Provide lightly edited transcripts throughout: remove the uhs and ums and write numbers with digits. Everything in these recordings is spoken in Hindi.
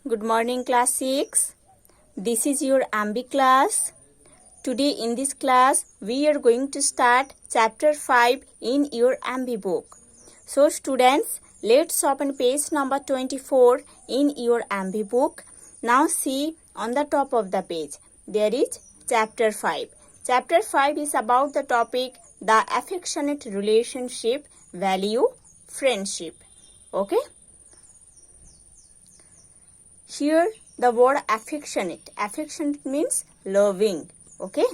Good morning, class 6. This is your AMBI class. Today in this class, we are going to start chapter 5 in your AMBI book. So students, let's open page number 24 in your AMBI book. Now see on the top of the page, there is chapter 5. Chapter 5 is about the topic the affectionate relationship, value, friendship. Okay? Here the word affectionate. Affectionate means loving. Okay?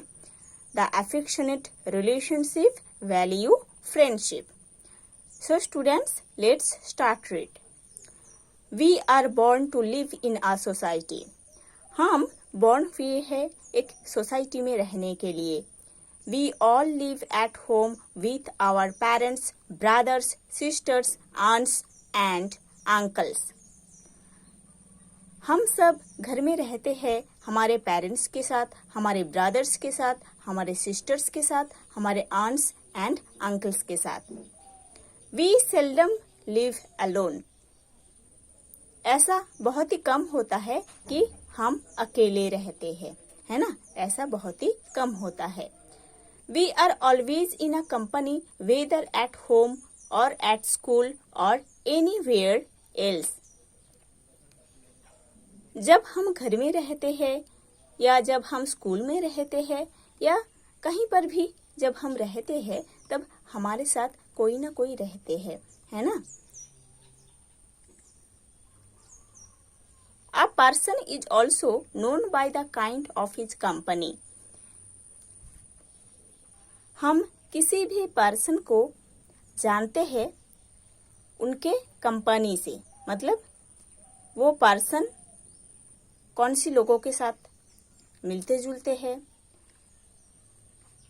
The affectionate relationship, value, friendship. So students, let's start read. We are born to live in a society. हम born हुए हैं एक सोसाइटी में रहने के लिए. We all live at home with our parents, brothers, sisters, aunts and uncles. हम सब घर में रहते हैं हमारे पेरेंट्स के साथ, हमारे ब्रदर्स के साथ, हमारे सिस्टर्स के साथ, हमारे आंट्स एंड अंकल्स के साथ. We seldom live alone. ऐसा बहुत ही कम होता है कि हम अकेले रहते हैं, है ना? ऐसा बहुत ही कम होता है. We are always in a company whether at home और एट स्कूल और एनीवेयर एल्स. जब हम घर में रहते हैं या जब हम स्कूल में रहते हैं या कहीं पर भी जब हम रहते हैं तब हमारे साथ कोई ना कोई रहते हैं, है ना? A person is also known by the kind of his company. हम किसी भी पर्सन को जानते हैं उनके कंपनी से. मतलब वो पर्सन कौन सी लोगों के साथ मिलते जुलते हैं,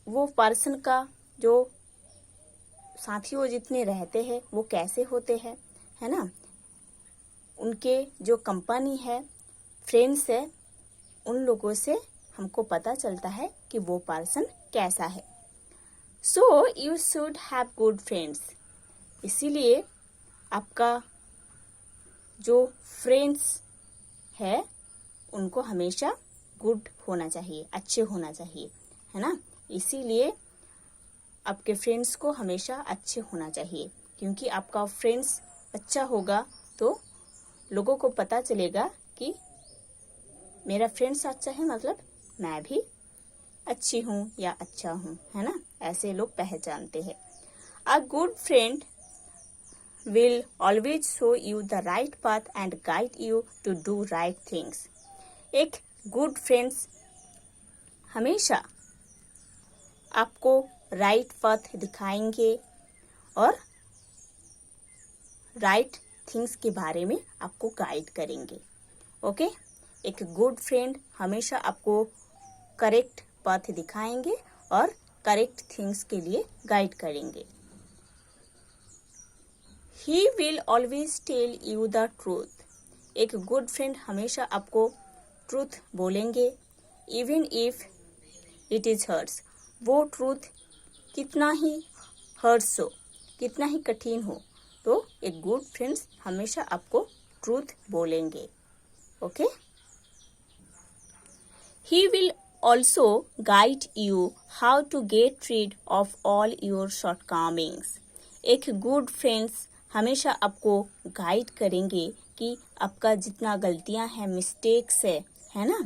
वो पर्सन का जो साथियों जितने रहते हैं वो कैसे होते हैं, है ना? उनके जो कंपनी है, फ्रेंड्स है, उन लोगों से हमको पता चलता है कि वो पर्सन कैसा है. So you should have good friends. इसीलिए आपका जो फ्रेंड्स है उनको हमेशा गुड होना चाहिए, अच्छे होना चाहिए, है ना? इसीलिए आपके फ्रेंड्स को हमेशा अच्छे होना चाहिए, क्योंकि आपका फ्रेंड्स अच्छा होगा तो लोगों को पता चलेगा कि मेरा फ्रेंड्स अच्छा है, मतलब मैं भी अच्छी हूँ या अच्छा हूँ, है ना? ऐसे लोग पहचानते हैं. A good friend will always show you the right path and guide you to do right things. एक गुड फ्रेंड्स हमेशा आपको राइट पथ दिखाएंगे और राइट थिंग्स के बारे में आपको गाइड करेंगे. ओके? एक गुड फ्रेंड हमेशा आपको करेक्ट पथ दिखाएंगे और करेक्ट थिंग्स के लिए गाइड करेंगे. He will always tell you the truth. एक गुड फ्रेंड हमेशा आपको ट्रूथ बोलेंगे, even if it is hurts. वो ट्रूथ कितना ही हर्ट्स हो, कितना ही कठिन हो, तो एक गुड फ्रेंड्स हमेशा आपको ट्रूथ बोलेंगे. Okay? He will also guide you how to get rid of all your shortcomings. एक गुड फ्रेंड्स हमेशा आपको गाइड करेंगे कि आपका जितना गलतियां हैं, मिस्टेक्स है ना,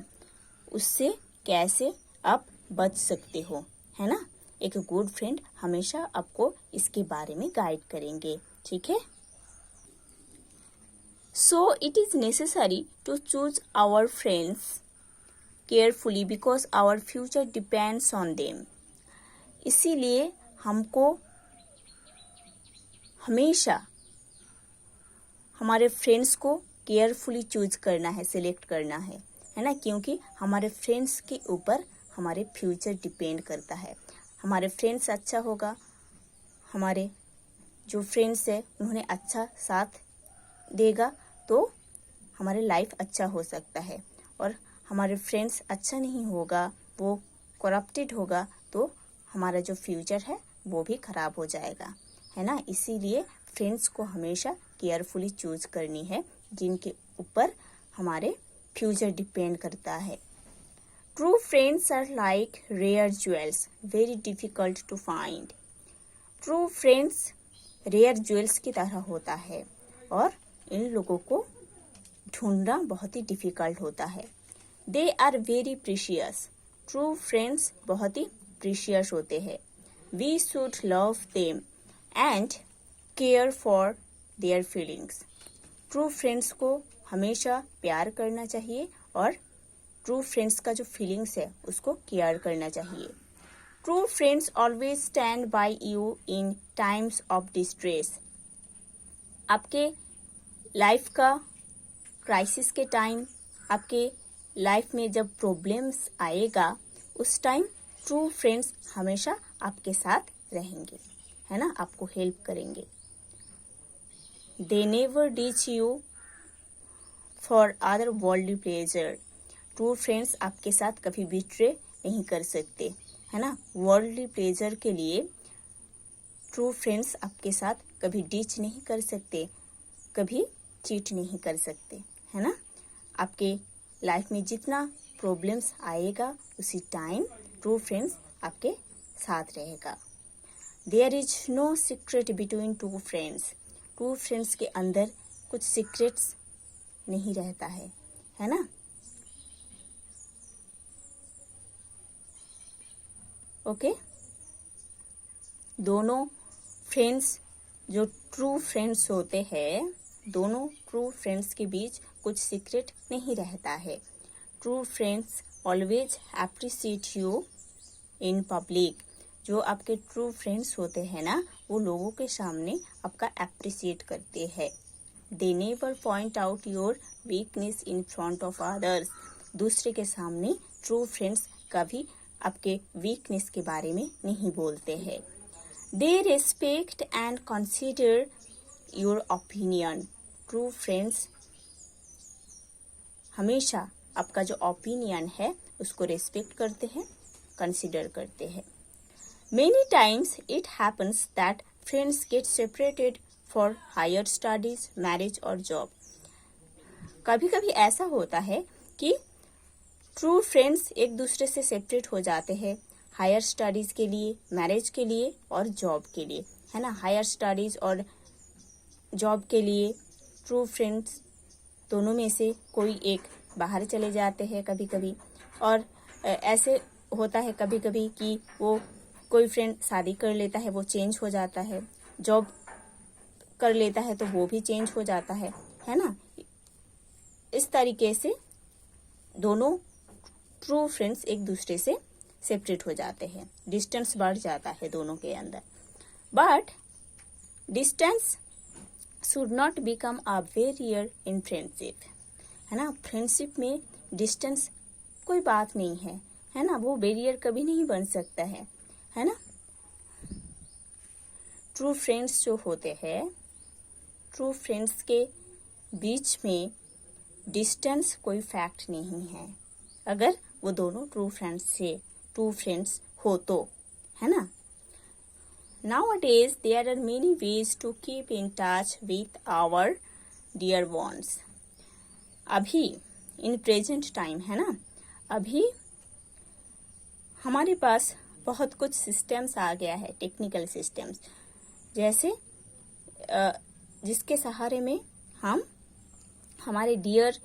उससे कैसे आप बच सकते हो, है ना? एक गुड फ्रेंड हमेशा आपको इसके बारे में गाइड करेंगे. ठीक है? So it is necessary to choose our friends carefully because our future depends on them. इसीलिए हमको हमेशा हमारे फ्रेंड्स को केयरफुली चूज करना है, सिलेक्ट करना है ना? क्योंकि हमारे फ्रेंड्स के ऊपर हमारे फ्यूचर डिपेंड करता है. हमारे फ्रेंड्स अच्छा होगा, हमारे जो फ्रेंड्स है उन्होंने अच्छा साथ देगा तो हमारे लाइफ अच्छा हो सकता है. और हमारे फ्रेंड्स अच्छा नहीं होगा, वो करप्टेड होगा, तो हमारा जो फ्यूचर है वो भी खराब हो जाएगा, है ना? इसीलिए फ्रेंड्स को हमेशा केयरफुली चूज करनी है जिनके ऊपर हमारे फ्यूचर डिपेंड करता है। True friends are like rare jewels, very difficult to find. True friends rare jewels की तरह होता है और इन लोगों को ढूंढना बहुत ही डिफिकल्ट होता है। They are very precious, true friends बहुत ही प्रीशियस होते हैं। We should love them and care for their feelings. True friends को हमेशा प्यार करना चाहिए और ट्रू फ्रेंड्स का जो फीलिंग्स है उसको केयर करना चाहिए। True friends always stand by you in times of distress. आपके लाइफ का क्राइसिस के टाइम, आपके लाइफ में जब प्रॉब्लम्स आएगा उस टाइम ट्रू फ्रेंड्स हमेशा आपके साथ रहेंगे, है ना, आपको हेल्प करेंगे। They never ditch you for other worldly pleasure. True friends आपके साथ कभी बिट्रे नहीं कर सकते, है ना। वर्ल्डली प्लेजर के लिए ट्रू फ्रेंड्स आपके साथ कभी डिच नहीं कर सकते, कभी चीट नहीं कर सकते, है ना। आपके लाइफ में जितना प्रॉब्लम्स आएगा उसी टाइम ट्रू फ्रेंड्स आपके साथ रहेगा। There is no secret between two friends. Two friends के अंदर कुछ सीक्रेट्स नहीं रहता है ना। ओके, दोनों फ्रेंड्स जो ट्रू फ्रेंड्स होते हैं, दोनों ट्रू फ्रेंड्स के बीच कुछ सीक्रेट नहीं रहता है। True friends always appreciate you in public. जो आपके ट्रू फ्रेंड्स होते हैं ना, वो लोगों के सामने आपका अप्रिशिएट करते हैं। They never point out your weakness in front of others. दूसरे के सामने ट्रू फ्रेंड्स कभी आपके वीकनेस के बारे में नहीं बोलते हैं। They respect and consider your opinion. True friends हमेशा आपका जो ओपिनियन है उसको रेस्पेक्ट करते हैं, कंसीडर करते हैं। Many times it happens that friends get separated for higher studies, marriage और जॉब। कभी कभी ऐसा होता है कि ट्रू फ्रेंड्स एक दूसरे से सेपरेट हो जाते हैं हायर स्टडीज के लिए, मैरिज के लिए और जॉब के लिए, है ना। हायर स्टडीज और जॉब के लिए ट्रू फ्रेंड्स दोनों में से कोई एक बाहर चले जाते हैं कभी कभी, और ऐसे होता है कभी कभी कि वो कोई फ्रेंड शादी कर लेता है, वो चेंज हो जाता है, जॉब कर लेता है तो वो भी चेंज हो जाता है ना। इस तरीके से दोनों ट्रू फ्रेंड्स एक दूसरे से सेपरेट हो जाते हैं, डिस्टेंस बढ़ जाता है दोनों के अंदर। But distance should not become a barrier in friendship, है ना। फ्रेंडशिप में डिस्टेंस कोई बात नहीं है ना, वो बैरियर कभी नहीं बन सकता है ना। ट्रू फ्रेंड्स जो होते हैं, ट्रू फ्रेंड्स के बीच में डिस्टेंस कोई फैक्ट नहीं है, अगर वो दोनों ट्रू फ्रेंड्स हो तो, है ना। Nowadays there are many ways to keep in touch with our dear ones. अभी इन प्रेजेंट टाइम, है ना, अभी हमारे पास बहुत कुछ सिस्टम्स आ गया है, टेक्निकल सिस्टम्स, जैसे जिसके सहारे में हम हमारे डियर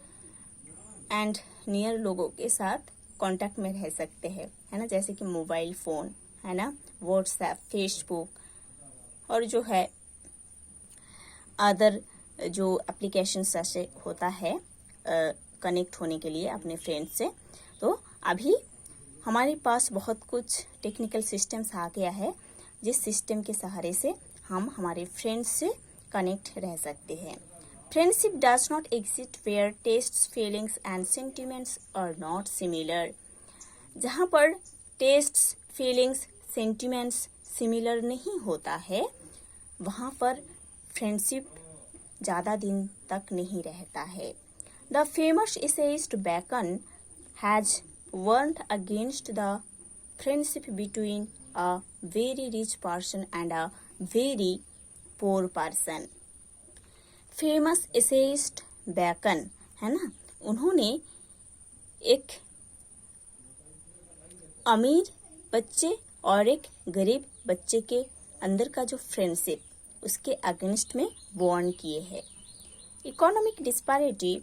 एंड नियर लोगों के साथ कांटेक्ट में रह सकते हैं, है ना। जैसे कि मोबाइल फ़ोन, है ना, व्हाट्सएप, फेसबुक और जो है अदर जो एप्लीकेशन से होता है कनेक्ट होने के लिए अपने फ्रेंड्स से। तो अभी हमारे पास बहुत कुछ टेक्निकल सिस्टम्स आ गया है, जिस सिस्टम के सहारे से हम हमारे फ्रेंड्स से कनेक्ट रह सकते हैं। Friendship does not exist where tastes, feelings and sentiments are not similar. जहाँ पर टेस्ट्स, फीलिंग्स, सेंटिमेंट्स सिमिलर नहीं होता है, वहाँ पर फ्रेंडशिप ज़्यादा दिन तक नहीं रहता है। The famous essayist Bacon has warned against the friendship between a very rich person and a very poor person. Famous essayist Bacon, है ना, उन्होंने एक अमीर बच्चे और एक गरीब बच्चे के अंदर का जो फ्रेंडशिप उसके अगेंस्ट में वार्न किए हैं। इकोनॉमिक डिस्पैरिटी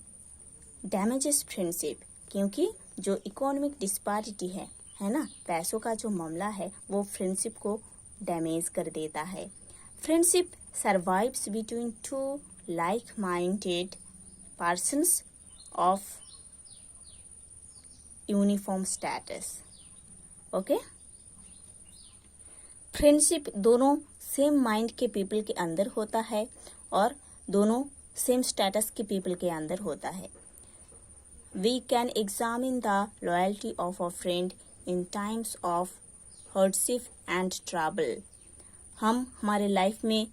डैमेजेस फ्रेंडशिप, क्योंकि जो इकोनॉमिक डिस्पैरिटी है ना, पैसों का जो मामला है वो फ्रेंडशिप को डैमेज कर देता है। Friendship survives between two like minded persons of uniform status. Okay, friendship दोनों सेम माइंड के पीपल के अंदर होता है और दोनों सेम स्टेटस के पीपल के अंदर होता है। We can examine the loyalty of a friend in times of hardship and trouble. हम हमारे लाइफ में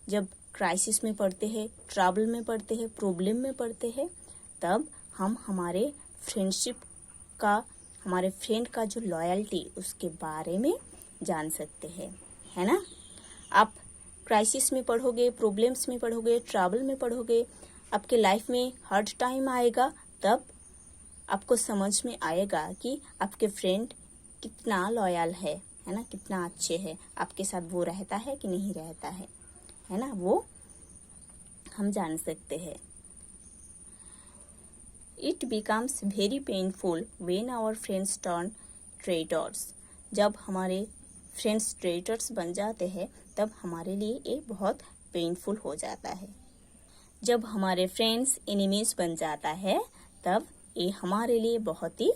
जब क्राइसिस में पड़ते हैं, ट्रबल में पड़ते हैं, प्रॉब्लम में पड़ते हैं, तब हम हमारे फ्रेंडशिप का, हमारे फ्रेंड का जो लॉयल्टी उसके बारे में जान सकते हैं, है ना। आप क्राइसिस में पढ़ोगे, प्रॉब्लम्स में पढ़ोगे, ट्रबल में पढ़ोगे, आपके लाइफ में हार्ड टाइम आएगा, तब आपको समझ में आएगा कि आपके फ्रेंड कितना लॉयल है ना, कितना अच्छे है, आपके साथ वो रहता है कि नहीं रहता है ना, वो हम जान सकते हैं। It becomes very painful when our friends turn traitors. जब हमारे फ्रेंड्स ट्रेटर्स बन जाते हैं तब हमारे लिए ये बहुत पेनफुल हो जाता है। जब हमारे फ्रेंड्स एनिमीज बन जाता है तब ये हमारे लिए बहुत ही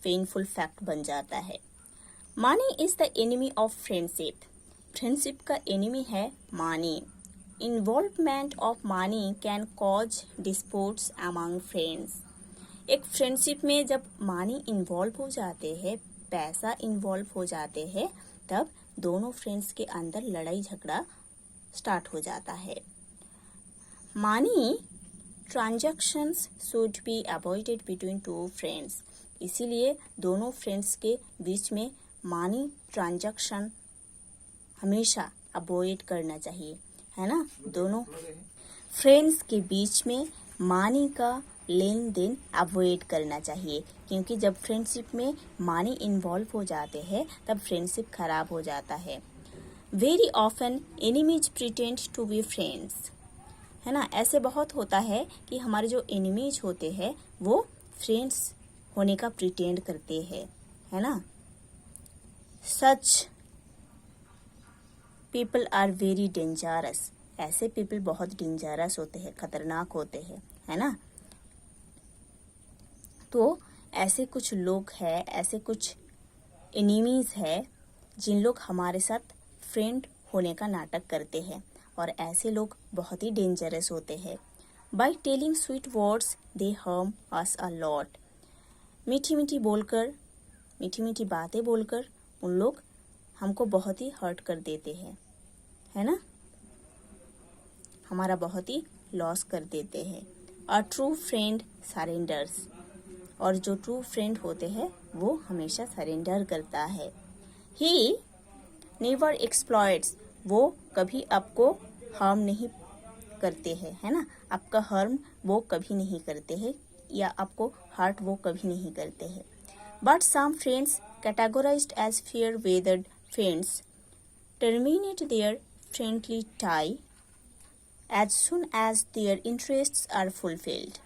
पेनफुल फैक्ट बन जाता है। Money is the enemy of friendship. Friendship का एनिमी है money. Involvement of money can cause disputes among friends. एक फ्रेंडशिप में जब मनी इन्वॉल्व हो जाते हैं, पैसा इन्वॉल्व हो जाते हैं, तब दोनों फ्रेंड्स के अंदर लड़ाई झगड़ा स्टार्ट हो जाता है। Money transactions should be avoided between two friends. इसीलिए दोनों फ्रेंड्स के बीच में मनी ट्रांजैक्शन हमेशा अवॉइड करना चाहिए, है ना। दोनों फ्रेंड्स के बीच में मनी का लेन देन अवॉइड करना चाहिए, क्योंकि जब फ्रेंडशिप में मनी इन्वॉल्व हो जाते हैं तब फ्रेंडशिप खराब हो जाता है। Very often enemies pretend to be friends, है ना। ऐसे बहुत होता है कि हमारे जो एनिमीज होते हैं वो फ्रेंड्स होने का प्रिटेंड करते हैं, है ना। Such people are very dangerous. ऐसे पीपल बहुत डेंजरस होते हैं, खतरनाक होते हैं, है ना। तो ऐसे कुछ लोग हैं, ऐसे कुछ एनिमीज है जिन लोग हमारे साथ फ्रेंड होने का नाटक करते हैं, और ऐसे लोग बहुत ही डेंजरस होते हैं। By telling sweet words they harm us a lot. मीठी मीठी बोलकर, मीठी मीठी बातें बोलकर उन लोग हमको बहुत ही हर्ट कर देते हैं, है ना, हमारा बहुत ही लॉस कर देते हैं। A true friend surrenders. और जो ट्रू फ्रेंड होते हैं वो हमेशा सरेंडर करता है। He never exploits. वो कभी आपको हार्म नहीं करते हैं, है ना। आपका हार्म वो कभी नहीं करते हैं, या आपको हर्ट वो कभी नहीं करते हैं। But some friends categorized as fair weathered friends terminate their friendly tie as soon as their interests are fulfilled.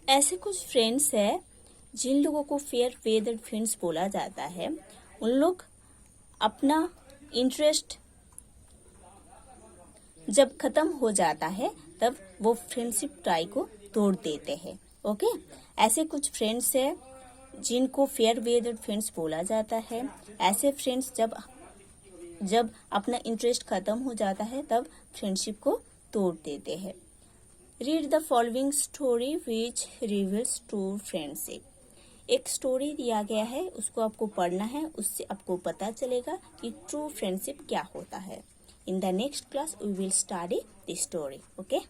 ऐसे कुछ फ्रेंड्स है जिन लोगों को फेयर वेदर्ड फ्रेंड्स बोला जाता है। उन लोग अपना इंटरेस्ट जब खत्म हो जाता है तब वो फ्रेंडशिप टाई को तोड़ देते हैं। ओके, ऐसे कुछ फ्रेंड्स है जिनको फेयर वेदर्ड फ्रेंड्स बोला जाता है। ऐसे फ्रेंड्स जब अपना इंटरेस्ट खत्म हो जाता है तब फ्रेंडशिप को तोड़ देते हैं। Read the following story which reveals true friendship. एक स्टोरी दिया गया है, उसको आपको पढ़ना है, उससे आपको पता चलेगा कि ट्रू फ्रेंडशिप क्या होता है। In the next class, we will study this story. Okay?